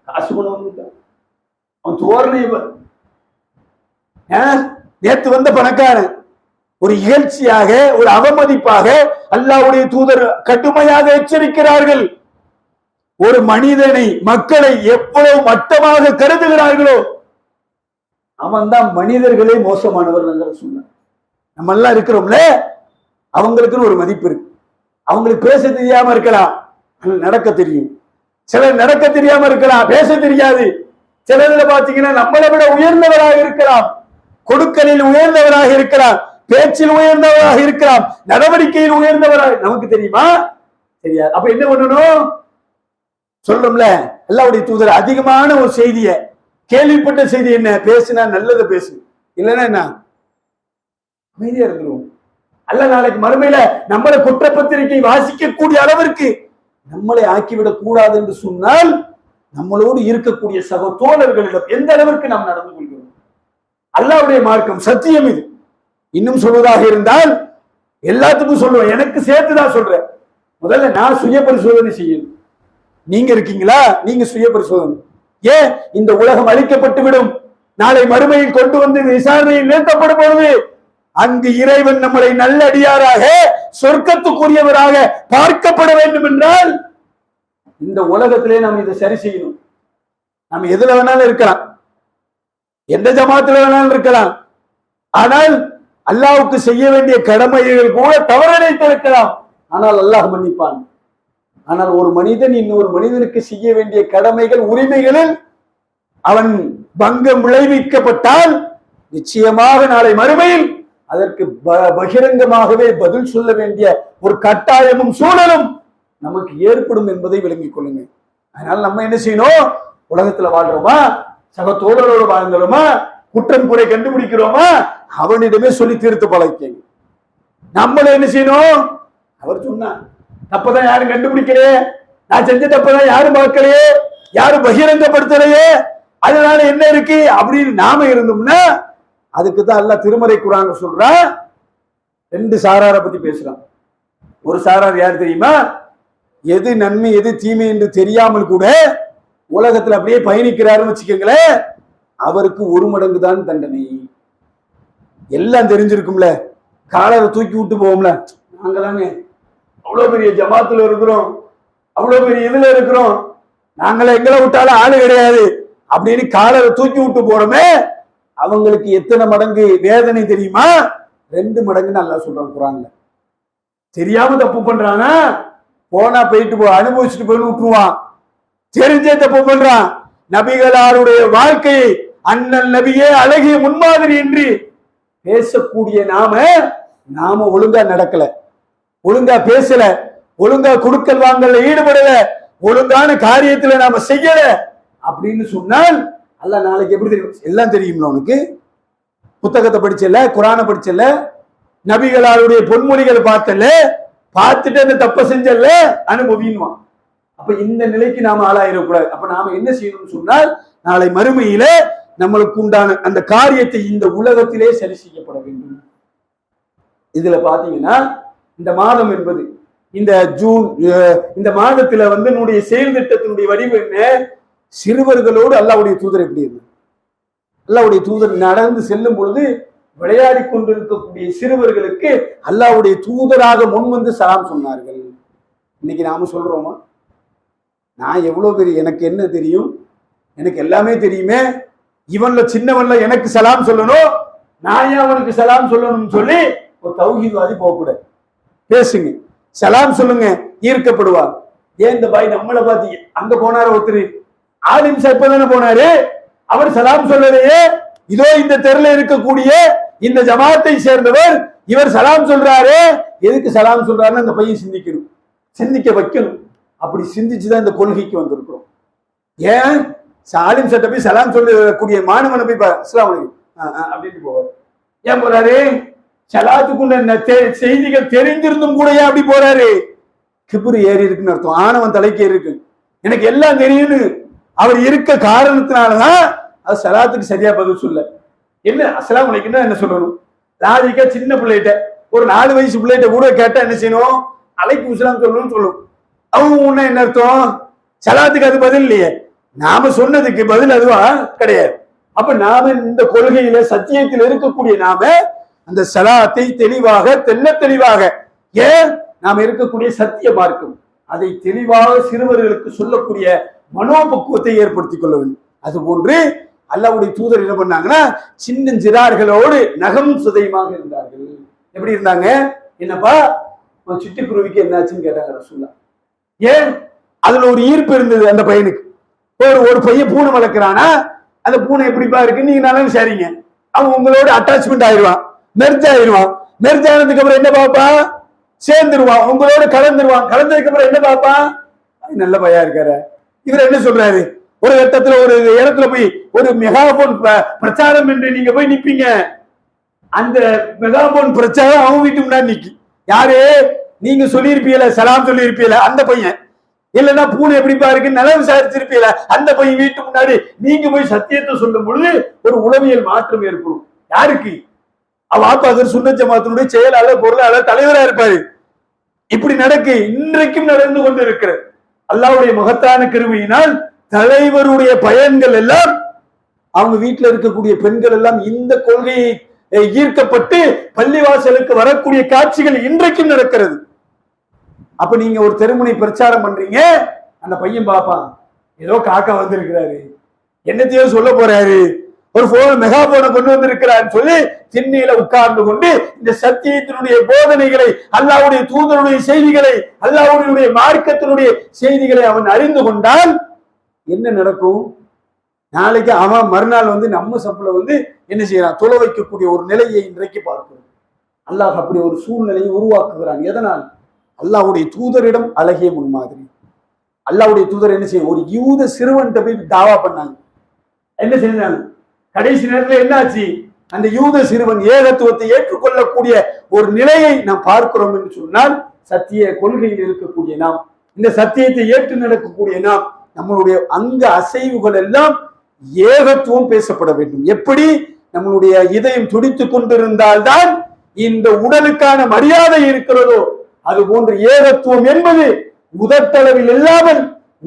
காசு கொண்டு வந்து அவன் தோரணை நேத்து வந்த பணக்காரன் ஒரு இகழ்ச்சியாக, ஒரு அவமதிப்பாக அல்லாஹ்வுடைய தூதர் கடுமையாக எச்சரிக்கிறார்கள். ஒரு மனிதனை, மக்களை எவ்வளவு மட்டமாக கருதுகிறார்களோ அவன் தான் மனிதர்களே மோசமானவர் சொன்னார். நம்ம எல்லாம் இருக்கிறோம்ல, அவங்களுக்குன்னு ஒரு மதிப்பு இருக்கு. அவங்களுக்கு பேச தெரியாம இருக்கலாம், நடக்க தெரியும். சிலர் நடக்க தெரியாம இருக்கலாம், பேச தெரியாது. சிலதுல பாத்தீங்கன்னா நம்மளை விட உயர்ந்தவராக இருக்கலாம், கொடுக்கலில் உயர்ந்தவராக இருக்கலாம், பேச்சில் உயர்ந்தவராக இருக்கலாம், நடவடிக்கையில் உயர்ந்தவராக. நமக்கு தெரியுமா? தெரியாது. அப்ப என்ன பண்ணணும்? சொல்றோம்ல, அல்லாஹ்வுடைய தூதர் அதிகமான ஒரு செய்திய, கேள்விப்பட்ட செய்தி என்ன? பேசுனா நல்லதை பேசு, இல்லைன்னா என்ன அமைதியா இருந்துருவோம். அல்ல நாளைக்கு மறுமையில நம்மளை குற்றப்பத்திரிகை வாசிக்கக்கூடிய அளவிற்கு நம்மளை ஆக்கிவிடக் கூடாது என்று சொன்னால் நம்மளோடு இருக்கக்கூடிய சக தோழர்களிடம் எந்த அளவிற்கு நாம் நடந்து கொள்கிறோம். அல்லாஹ்வுடைய மார்க்கம் சத்தியம் இது. இன்னும் சொல்வதாக இருந்தால் எல்லாத்துக்கும் சொல்லுவேன், எனக்கு சேர்த்துதான் சொல்றேன். முதல்ல நான் சுய பரிசோதனை செய்யணும். நீங்க இருக்கீங்களா? நீங்க சுய பரிசோதனை. ஏன் இந்த உலகம் அழிக்கப்பட்டு விடும், நாளை மறுமையில் கொண்டு வந்து விசாரணையில் நிறுத்தப்படும் பொழுது அங்கு இறைவன் நம்மளை நல்லடியாராக, சொர்க்கத்துக்குரியவராக பார்க்கப்பட வேண்டும் என்றால் இந்த உலகத்திலே நாம் இதை சரி செய்யணும். நம்ம எதுல வேணாலும் இருக்கலாம், எந்த ஜமாத்துல வேணாலும் இருக்கலாம். ஆனால் அல்லாஹ்வுக்கு செய்ய வேண்டிய கடமைகள் கூட தவறிழைத்திருக்கலாம். ஆனால் அல்லாஹ் மன்னிப்பான். ஆனால் ஒரு மனிதன் இன்னொரு மனிதனுக்கு செய்ய வேண்டிய கடமைகள், உரிமைகளில் அவன் பங்கம் விளைவிக்கப்பட்டால் நிச்சயமாக நாளை மறுமையில் அதற்கு பகிரங்கமாகவே பதில் சொல்ல வேண்டிய ஒரு கட்டாயமும் சூழலும் நமக்கு ஏற்படும் என்பதை விளங்கிக் கொள்ளுங்க. அதனால நம்ம என்ன செய்யணும்? உலகத்துல வாழ்றோமா, சக தோழரோடு வாழ்ந்தோமா, குற்றம் குறை கண்டுபிடிக்கிறோமா, அவனிடமே சொல்லி தீர்த்து பழக்க. நம்மள என்ன செய்யணும்? அவர் சொன்னா தப்பதான் யாரும் கண்டுபிடிக்கலையே, நான் செஞ்ச தப்பதான் யாரும் பார்க்கலையே, யாரும் பகிரங்கப்படுத்தலையே, அதனால என்ன இருக்கு அப்படின்னு நாம இருந்தோம்னா அதுக்குதான் அல்லாஹ் திருமறை குர்ஆன்ல சொல்றான். ரெண்டு சாராரை பத்தி பேசுறான். ஒரு சாரார் யார் தெரியுமா? எது நன்மை எது தீமை என்று தெரியாமல் கூட உலகத்துல அப்படியே பயணிக்கிறாருன்னு வச்சுக்கோங்களேன், அவருக்கு 1 மடங்கு தான் தண்டனை. எல்லாம் தெரிஞ்சிருக்கும்ல, காலரை தூக்கி விட்டு போவோம்ல, நாங்க தாங்க அவ்வளவு பெரிய ஜமாத்துல இருக்கிறோம், அவ்வளவு பெரிய இதுல இருக்கிறோம், நாங்கள எங்களை விட்டாலும் ஆளு கிடையாது அப்படின்னு காலரை தூக்கி விட்டு போறோமே, அவங்களுக்கு எத்தனை மடங்கு வேதனை தெரியுமா? 2 மடங்குன்னு அல்லாஹ் சொல்றான் குர்ஆன்ல. தெரியாம தப்பு பண்றானா, போனா போயிட்டு போ, அனுபவிச்சுட்டு போய் விட்டுருவான். தெரிஞ்சே தப்பு பண்றான். நபிகளாருடைய வாழ்க்கையை அண்ணல் நபியே அழகிய முன்மாதிரி என்று பேசக்கூடிய நாம ஒழுங்கா நடக்கல, ஒழுங்கா பேசல, ஒழுங்கா குடுக்கல் வாங்கல ஈடுபடல, ஒழுங்கான காரியத்துல நாம செய்யல அப்படின்னு சொன்னால் அல்லாஹ் நாளைக்கு எப்படி தெரியும்? எல்லாம் தெரியும்ல உனக்கு. புத்தகத்தை படிச்சல, குரானை படிச்சல, நபிகளாருடைய பொன்மொழிகளை பார்த்தல, பார்த்துட்டு அந்த தப்ப செஞ்சல, அனுபவின்வான். அப்ப இந்த நிலைக்கு நாம ஆளாயிடக்கூடாது. அப்ப நாம என்ன செய்யணும்னு சொன்னால் நாளை மறுமையில நம்மளுக்கு உண்டான அந்த காரியத்தை இந்த உலகத்திலே சரி செய்யப்பட வேண்டும். இதுல பாத்தீங்கன்னா இந்த மாதம் என்பது இந்த ஜூன், இந்த மாதத்துல நம்முடைய செயல் திட்டத்தினுடைய வடிவு என்ன? சிறுவர்களோடு அல்லாஹ்வுடைய தூதர் எப்படி இருக்கு? அல்லாஹ்வுடைய தூதர் நடந்து செல்லும் பொழுது விளையாடி கொண்டிருக்கக்கூடிய சிறுவர்களுக்கு அல்லாஹ்வுடைய தூதராக முன் வந்து சலாம் சொன்னார்கள். இன்னைக்கு நாம சொல்றோமா? நான் எவ்வளவு பெரிய, எனக்கு என்ன தெரியும், எனக்கு எல்லாமே தெரியுமே, இவன்ல சின்னவன்ல எனக்கு சலாம் சொல்லணும், நான் ஏன் அவனுக்கு சலாம் சொல்லணும்னு சொல்லி ஒரு தௌஹீத்வாதி போகக்கூடாது. பேசுங்க, சலாம் சொல்லுங்க, ஈர்க்கப்படுவார். ஏன் இந்த பாய் நம்மளை பார்த்து அங்க போனாரு ஒருத்தர், ஆலிம் சார் இப்பதானே போனாரு, அவர் சலாம் சொல்லலையே, இதோ இந்த தெருல இருக்கக்கூடிய இந்த ஜமாத்தை சேர்ந்தவர் இவர் சலாம் சொல்றாரு, எதுக்கு சலாம் சொல்றாருன்னு அந்த பையன் சிந்திக்கணும், சிந்திக்க வைக்கணும். அப்படி சிந்திச்சுதான் இந்த கொள்கைக்கு வந்திருக்கிறோம். ஏன் ஆலிம் சட்ட போய் சலாம் சொல்லக்கூடிய மாணவனை போய் அஸ்ஸலாமு அலைக்கும் அப்படின்னு போவார். ஏன் போறாரு? சலாத்துக்குள்ள செய்திகள் தெரிஞ்சிருந்தும் கூட ஏன் அப்படி போறாரு? கிபுரு ஏறி இருக்குன்னு அர்த்தம், ஆணவன் தலைக்கு ஏறி இருக்கு, எனக்கு எல்லாம் தெரியும்னு அவர் இருக்க காரணத்தினாலதான் அது சலாத்துக்கு சரியா பதில் சொல்ல. என்ன அஸ்ஸலாமு அலைக்கும் என்ன சொல்லணும்? லாஜிக்கா சின்ன பிள்ளைகிட்ட, ஒரு 4 வயசு பிள்ளைகிட்ட கூட கேட்டா என்ன செய்யணும்? அலைக்கும் அஸ்ஸலாம் சொல்லணும்னு சொல்லும். அவங்க முன்ன என்ன அர்த்தம்? சலாத்துக்கு அது பதில் இல்லையே, நாம சொன்னதுக்கு பதில் அதுவா கிடையாது. அப்ப நாம இந்த கொள்கையில சத்தியத்தில் இருக்கக்கூடிய நாம அந்த சலாத்தை தெளிவாக தெளிவாக ஏன் நாம இருக்கக்கூடிய சத்திய மார்க்கம் அதை தெளிவாக சிறுவர்களுக்கு சொல்லக்கூடிய மனோபக்குவத்தை ஏற்படுத்திக் கொள்ள வேண்டும். அது போன்று அல்லாஹ்வுடைய தூதர் என்ன பண்ணாங்கன்னா சின்னஞ்சிறார்களோடு நகம் சுதையுமாக இருந்தார்கள். எப்படி இருந்தாங்க? என்னப்பா சிட்டுக்குருவிக்கு என்னாச்சுன்னு கேட்டாங்க ரசூலுல்லாஹ். ஏன்? அதுல ஒரு ஈர்ப்பு இருந்தது அந்த பையனுக்கு. ஒரு பையன் பூனை வளர்க்கிறானா, அந்த பூனை எப்படிப்பா இருக்கு நீங்க நல்லா விசாரிங்க, அவன் உங்களோட அட்டாச்மெண்ட் ஆயிடுவான், மெர்ஜ் ஆயிடுவான். மெர்ஜ் ஆனதுக்கு அப்புறம் என்ன பாப்பா? சேர்ந்துருவான், உங்களோட கலந்ததுக்கு அப்புறம் என்ன பாப்பா? நல்ல பையா இருக்காரு. இவர் என்ன சொல்றாரு? ஒரு கட்டத்துல ஒரு இடத்துல போய் ஒரு மெகாபோன் பிரச்சாரம் என்று நீங்க போய் நிப்பீங்க. அந்த மெகாபோன் பிரச்சாரம் அவன் வீட்டு முன்னாடி நிக்கி. யாரு? நீங்க சொல்லியிருப்பீல, சலாம் சொல்லியிருப்பீல அந்த பையன். இல்லைன்னா பூனை எப்படிப்பா இருக்கு நல்லா விசாரிச்சிருப்பீல அந்த பையன் வீட்டு முன்னாடி நீங்க போய் சத்தியத்தை சொல்லும் பொழுது ஒரு உளவியல் மாற்றம் ஏற்படும். யாருக்கு? வாப்பாளர் சுன்னத் ஜமாத்தினுடைய செயலாளர், பொருளாளர், தலைவரா இருப்பாரு. இப்படி நடக்கு இன்றைக்கும் நடந்து கொண்டு இருக்கிற அல்லாஹ்வுடைய மகத்தான கிருபையினால் தலைவருடைய பயன்கள் எல்லாம் அவங்க வீட்டுல இருக்கக்கூடிய பெண்கள் எல்லாம் இந்த கொள்கையை ஈர்க்கப்பட்டு பள்ளிவாசலுக்கு வரக்கூடிய காட்சிகள் இன்றைக்கும் நடக்கிறது. அப்ப நீங்க ஒரு தெருமுனை பிரச்சாரம் பண்றீங்க, அந்த பையன் பாப்பான் ஏதோ காக்கா வந்திருக்கிறாரு, என்னத்தையோ சொல்ல போறாரு, ஒரு மெகாபோனை கொண்டு வந்திருக்கிறான்னு சொல்லி திண்ணையில உட்கார்ந்து கொண்டு இந்த சத்தியத்தினுடைய போதனைகளை, அல்லாஹ்வுடைய தூதருடைய செய்திகளை, அல்லாஹ்வுடைய மார்க்கத்தினுடைய செய்திகளை அவன் அறிந்து கொண்டால் என்ன நடக்கும்? நாளைக்கு அவன் மறுநாள் நம்ம சப்புல என்ன செய்யறான்? தொலை வைக்கக்கூடிய ஒரு நிலையை இன்றைக்கு பார்க்கிறோம். அல்லாஹ் அப்படி ஒரு சூழ்நிலையை உருவாக்குகிறான். எதனால்? அல்லாஹ்வுடைய தூதரிடம் அழகிய முன்மாதிரி. அல்லாஹ்வுடைய தூதர் என்ன செய்ய? ஒரு யூத சிறுவன்கிட்ட போய் தாவா பண்ணாங்க. என்ன செஞ்சாங்க? கடைசி நேரத்தில் என்ன ஆச்சு? அந்த யூத சிறுவன் ஏகத்துவத்தை ஏற்றுக்கொள்ளக்கூடிய ஒரு நிலையை நாம் பார்க்கிறோம் என்று சொன்னால், சத்திய கொள்கையில் இருக்கக்கூடிய நாம், இந்த சத்தியத்தை ஏற்று நடக்கக்கூடிய நாம், நம்மளுடைய அங்க அசைவுகள் எல்லாம் ஏகத்துவம் பேசப்பட வேண்டும். எப்படி நம்மளுடைய இதயம் துடித்துக் கொண்டிருந்தால்தான் இந்த உடலுக்கான மரியாதை இருக்கிறதோ அது போன்று ஏகத்துவம் என்பது முதற்தளவில் இல்லாமல்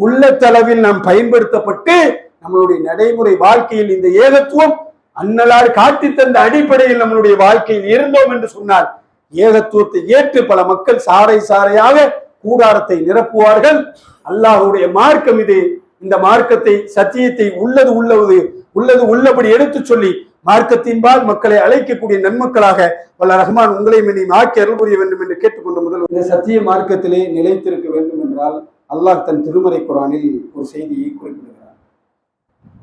உள்ளத்தளவில் நாம் பயன்படுத்தப்பட்டு நம்மளுடைய நடைமுறை வாழ்க்கையில் இந்த ஏகத்துவம் அன்னலார் காட்டி தந்த அடிப்படையில் நம்மளுடைய வாழ்க்கையில் இருந்தோம் என்று சொன்னால் ஏகத்துவத்தை ஏற்று பல மக்கள் சாறை சாறையாக கூடாரத்தை நிரப்புவார்கள். அல்லாஹ்வுடைய மார்க்கம் இது. இந்த மார்க்கத்தை, சத்தியத்தை உள்ளது உள்ளபடி எடுத்து சொல்லி மார்க்கத்தின்பால் மக்களை அழைக்கக்கூடிய நன்மக்களாக வல்ல ரஹ்மான் உங்களையும் என்னையும் ஆக்கி அருள் புரிய வேண்டும் என்று கேட்டுக்கொண்ட முதல் இந்த சத்திய மார்க்கத்திலே நிலைத்திருக்க வேண்டும் என்றால் அல்லாஹ் தன் திருமறை குர்ஆனில் ஒரு செய்தியை குறிப்பிடுகிறார்.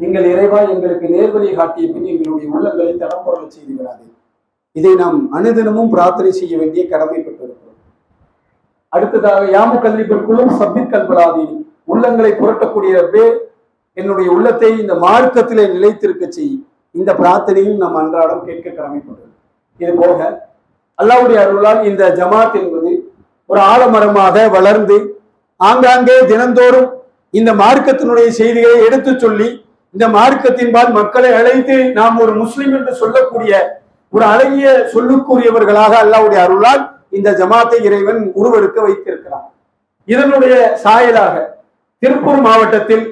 நீங்கள் இறைவா எங்களுக்கு நேர்வழி காட்டிய பின் எங்களுடைய உள்ளங்களை தடம் பொருள செய்து விடாதே. இதை நாம் அனுதினமும் பிரார்த்தனை செய்ய வேண்டிய கடமைப்பட்டிருக்கிறோம். அடுத்ததாக யாமு கல்விக்குள்ளும் சப்பித் கல்பலாதி, உள்ளங்களை புரட்டக்கூடிய ரப்பே என்னுடைய உள்ளத்தை இந்த மார்க்கத்திலே நிலைத்திருக்க செய். இந்த பிரார்த்தனையும் நாம் அன்றாடம் கேட்க கடமைப்பட்டது. இது போக அல்லாஹ்வுடைய அருளால் இந்த ஜமாத் என்பது ஒரு ஆலமரமாக வளர்ந்து ஆங்காங்கே தினந்தோறும் இந்த மார்க்கத்தினுடைய செய்திகளை எடுத்து சொல்லி இந்த மார்க்கத்தின்பால் மக்களை அழைத்து நாம் ஒரு முஸ்லிம் என்று சொல்லக்கூடிய ஒரு அழகிய சொல்லுக்குரியவர்களாக அல்லாஹ்வுடைய அருளால் இந்த ஜமாத்தை இறைவன் உருவெடுக்க வைத்திருக்கிறார். இதனுடைய சாயலாக திருப்பூர் மாவட்டத்தில்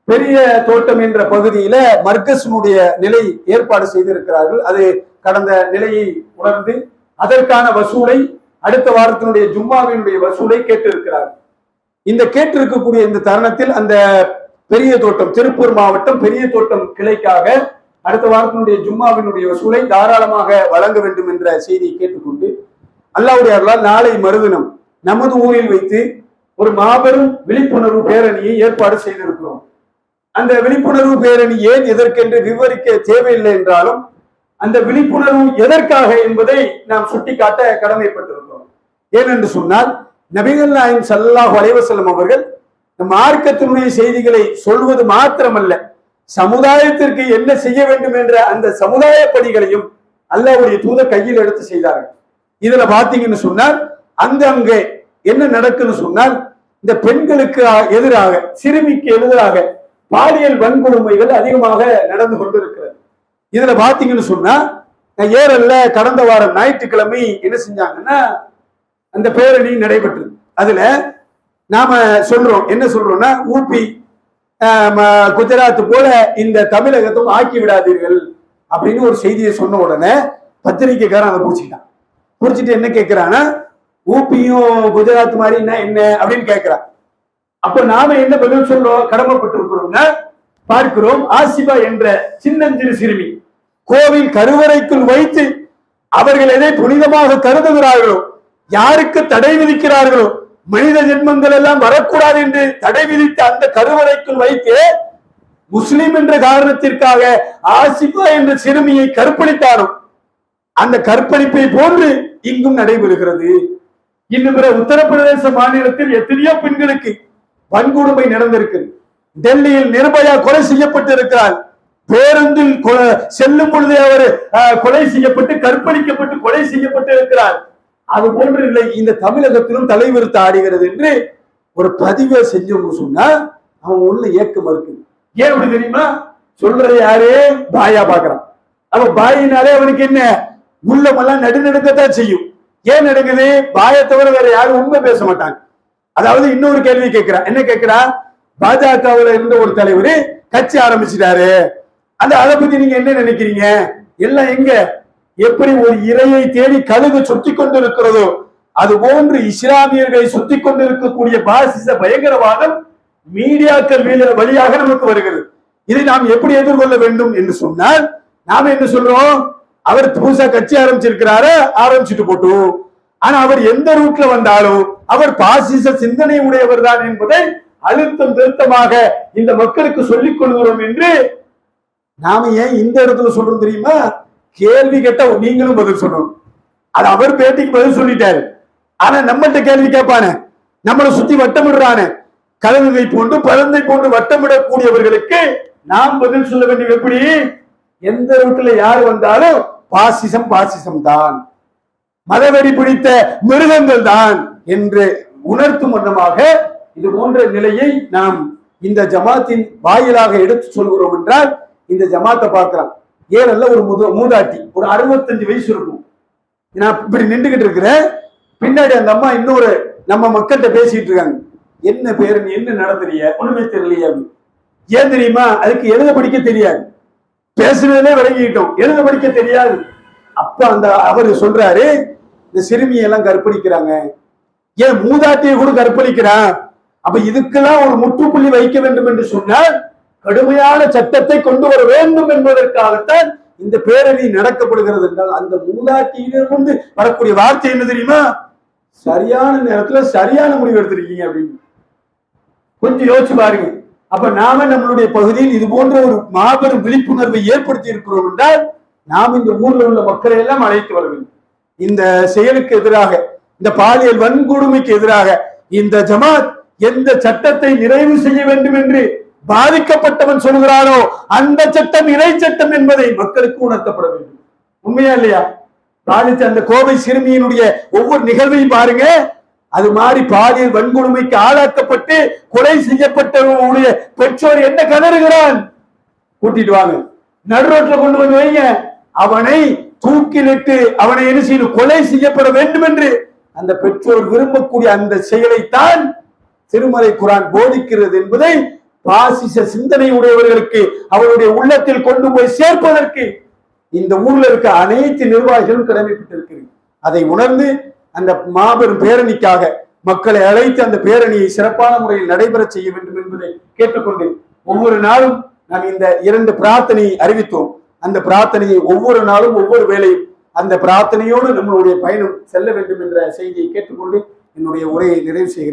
பெரிய தோட்டம் என்ற பகுதியில மர்கஸினுடைய நிலை ஏற்பாடு செய்திருக்கிறார்கள். அது கடந்த நிலையை உணர்ந்து அதற்கான வசூலை அடுத்த வாரத்தினுடைய ஜும்மாவினுடைய வசூலை கேட்டிருக்கிறார்கள். இந்த கேட்டிருக்கக்கூடிய இந்த தருணத்தில் அந்த பெரிய தோட்டம் திருப்பூர் மாவட்டம் பெரிய தோட்டம் கிளைக்காக அடுத்த வாரத்தினுடைய ஜும்மாவினுடைய வசூலை தாராளமாக வழங்க வேண்டும் என்ற செய்தியை கேட்டுக்கொண்டு அல்லாஹ்வுடைய அருளால் நாளை மறுதினம் நமது ஊரில் வைத்து ஒரு மாபெரும் விழிப்புணர்வு பேரணியை ஏற்பாடு செய்திருக்கிறோம். அந்த விழிப்புணர்வு பேரணி ஏன் எதற்கென்று விவரிக்க தேவையில்லை என்றாலும் அந்த விழிப்புணர்வு எதற்காக என்பதை நாம் சுட்டிக்காட்ட கடமைப்பட்டிருக்கிறோம். ஏனென்று சொன்னால் நபிகள் நாயகம் ஸல்லல்லாஹு அலைஹி வஸல்லம் அவர்கள் மார்க்கத்தினுடைய செய்திகளை சொல்வது மாத்திரமல்ல, சமுதாயத்திற்கு என்ன செய்ய வேண்டும் என்ற அந்த சமுதாய பணிகளையும் அல்லாஹ்வுடைய தூதர் கையில் எடுத்து செய்தார்கள். இதுல பாத்தீங்கன்னு சொன்னால் அங்கே என்ன நடக்குன்னு சொன்னால் இந்த பெண்களுக்கு எதிராக, சிறுமிக்கு எதிராக பாலியல் வன்கொடுமைகள் அதிகமாக நடந்து கொண்டிருக்கிறது. இதுல பாத்தீங்கன்னு சொன்னா ஏரல்ல கடந்த வாரம் ஞாயிற்றுக்கிழமை என்ன செஞ்சாங்கன்னா அந்த பேரணி நடைபெற்றது. அதுல நாம சொல்றோம், என்ன சொல்றோம்னா ஊபி குஜராத் போல இந்த தமிழகத்தும் ஆக்கி விடாதீர்கள் அப்படின்னு ஒரு செய்தியை சொன்ன உடனே பத்திரிகைக்காரன் அதை புடிச்சுட்டான். புடிச்சிட்டு என்ன கேட்கிறான்னா, ஊபியும் குஜராத் மாதிரி என்ன அப்படின்னு கேட்கிறான். அப்ப நாம என்ன பதில் சொல்ல கடமைப்பட்டிருக்கிறோம்னா, பார்க்கிறோம் ஆசிபா என்ற சின்னஞ்சிறு சிறுமி கோவில் கருவறைக்குள் வைத்து அவர்கள் எதை புனிதமாக கருதுகிறார்களோ, யாருக்கு தடை விதிக்கிறார்களோ, மனித ஜென்மங்கள் எல்லாம் வரக்கூடாது என்று தடை விதித்த அந்த கருவறைக்குள் வைத்து முஸ்லிம் என்ற காரணத்திற்காக ஆசிபா என்ற சிறுமியை கற்பழித்தாரோ, அந்த கற்பழிப்பை போன்று இங்கும் நடைபெறுகிறது. இன்னும் உத்தரப்பிரதேச மாநிலத்தில் எத்தனையோ பெண்களுக்கு வன்கொடுமை நடந்திருக்கிறது. டெல்லியில் நிர்பயா கொலை செய்யப்பட்டு இருக்கிறார். பேருந்தில் செல்லும் பொழுதே அவர் கொலை செய்யப்பட்டு கற்பழிக்கப்பட்டு கொலை செய்யப்பட்டு இருக்கிறார். அது போன்று இல்லை, இந்த தமிழகத்திலும் தலைவிரித்து ஆடுகிறது என்று ஒரு பதிவை செஞ்சவங்க சொன்னா அவன் உள்ள ஏக்கம் இருக்கு. ஏன் அப்படி தெரியுமா? சொல்றது யாரு? பாயா பாக்குறான். அவ பாயினாலே அவனுக்கு என்ன உள்ளமெல்லாம் நடுநடுக்கத்தான் செய்யும். ஏன் நடுங்குது? பாயை தவிர வேற யாரும் உண்மை பேச மாட்டாங்க. அதாவது இன்னொரு கேள்வி கேட்கிறான். என்ன கேட்கிறான்? பாஜகவுல இருந்த ஒரு தலைவர் கட்சி ஆரம்பிச்சிட்டாரு, அதை பத்தி நீங்க என்ன நினைக்கிறீங்க? எல்லாம் எங்க எப்படி ஒரு இரையை தேடி கழுகு சுத்தி கொண்டு இருக்கிறதோ அது போன்று இஸ்லாமியர்களை சுத்தி கொண்டு இருக்கக்கூடிய பாசிச பயங்கரவாதம் மீடியாக்கள் வழியாக நமக்கு வருகிறது. இதை நாம் எப்படி எதிர்கொள்ள வேண்டும் என்று சொன்னால், நாம என்ன சொல்றோம்? அவர் புதுசா கட்சி ஆரம்பிச்சிருக்கிறாரு, ஆரம்பிச்சுட்டு போட்டோம். ஆனா அவர் எந்த ரூட்ல வந்தாலும் அவர் பாசிச சிந்தனை உடையவர் தான் என்பதை அழுத்தம் திருத்தமாக இந்த மக்களுக்கு சொல்லிக் கொள்கிறோம் என்று நாம ஏன் இந்த இடத்துல சொல்றோம் தெரியுமா? கேள்வி கேட்டா நீங்களும் பதில் சொல்லணும். அது அவர் பேட்டிக்கு பதில் சொல்லிட்டாரு. ஆனா நம்மகிட்ட கேள்வி கேட்பானே, நம்மளை சுத்தி வட்டமிடுறானே, கலங்கை போன்று பழந்தை போன்று வட்டமிடக்கூடியவர்களுக்கு நாம் பதில் சொல்ல வேண்டியது எப்படி? எந்த ரூட்ல யார் வந்தாலும் பாசிசம் பாசிசம் தான், மதவெறி பிடித்த மிருகங்கள் தான் என்று உணர்த்தும் வண்ணமாக இது போன்ற நிலையை நாம் இந்த ஜமாத்தின் வாயிலாக எடுத்து சொல்கிறோம் என்றால், இந்த ஜமாத்தை பார்க்கலாம். ஏழல்ல ஒரு மூதாட்டி, ஒரு 65 வயசு இருக்கும். நான் இப்படி நின்றுகிட்டு இருக்கிறேன், பின்னாடி அந்த அம்மா இன்னொரு நம்ம மக்கள்கிட்ட பேசிட்டு இருக்காங்க. என்ன பேரு, நீ என்ன நடத்துறிய, ஒண்ணுமே தெரியலையா? ஏன் தெரியுமா? அதுக்கு எழுத படிக்க தெரியாது. பேசுறதுலே விளங்கிட்டோம், எழுத படிக்க தெரியாது. அப்ப அந்த அவர் சொல்றாரு, இந்த சிறுமியெல்லாம் கற்பழிக்கிறாங்க, ஏன் மூதாட்டியை கூட கற்பழிக்கிறான். அப்ப இதுக்கெல்லாம் ஒரு முற்றுப்புள்ளி வைக்க வேண்டும் என்று சொன்னால் கடுமையான சட்டத்தை கொண்டு வர வேண்டும் என்பதற்காகத்தான் இந்த பேரணி நடக்கப்படுகிறது என்றால், அந்த மூதாட்டியிலிருந்து வரக்கூடிய வார்த்தை என்ன தெரியுமா? சரியான நேரத்துல சரியான முடிவு எடுத்திருக்கீங்க அப்படின்னு. கொஞ்சம் யோசிச்சு பாருங்க. அப்ப நாம நம்மளுடைய பகுதியில் இது போன்ற ஒரு மாபெரும் விழிப்புணர்வை ஏற்படுத்தி இருக்கிறோம் என்றால், நாம் இந்த ஊர்ல உள்ள மக்களை எல்லாம் அழைத்து வர வேண்டும். இந்த செயலுக்கு எதிராக, இந்த பாலியல் வன்கொடுமைக்கு எதிராக இந்த ஜமாத் எந்த சட்டத்தை நிறைவு செய்ய வேண்டும் என்று பாதிக்கப்பட்டவன் சொல்கிறானோ அந்த சட்டம் இறை சட்டம் என்பதை மக்களுக்கு உணர்த்தப்பட வேண்டும். உண்மையா இல்லையா? பாதித்த அந்த கோவை சிறுமியினுடைய ஒவ்வொரு நிகழ்வையும் பாருங்க. அது மாதிரி பாலியல் வன்கொடுமைக்கு ஆளாக்கப்பட்டு கொலை செய்யப்பட்டவனுடைய பெற்றோர் என்ன கதறுகிறான்? கூட்டிட்டு வாங்க, நடு ரோட்ல கொண்டு வந்து வைங்க, அவனை தூக்கிலிட்டு அவனை என்ன செய்யணும்? கொலை செய்யப்பட வேண்டும் என்று அந்த பெற்றோர் விரும்பக்கூடிய அந்த செயலைத்தான் திருமறை குர்ஆன் போதிக்கிறது என்பதை பாசிச சிந்தனை உடையவர்களுக்கு அவருடைய உள்ளத்தில் கொண்டு போய் சேர்ப்பதற்கு இந்த ஊர்ல இருக்க அனைத்து நிர்வாகிகளும் கடமைப்பட்டிருக்கிறது. அதை உணர்ந்து அந்த மாபெரும் பேரணிக்காக மக்களை அழைத்து அந்த பேரணியை சிறப்பான முறையில் நடைபெற செய்ய வேண்டும் என்பதை கேட்டுக்கொண்டு, ஒவ்வொரு நாளும் நான் இந்த 2 பிரார்த்தனையை அறிவித்தோம். அந்த பிரார்த்தனையை ஒவ்வொரு நாளும் ஒவ்வொரு வேளையும் அந்த பிரார்த்தனையோடு நம்மளுடைய பயணம் செல்ல வேண்டும் என்ற செய்தியை கேட்டுக்கொண்டு என்னுடைய உரையை நிறைவு செய்கிறேன்.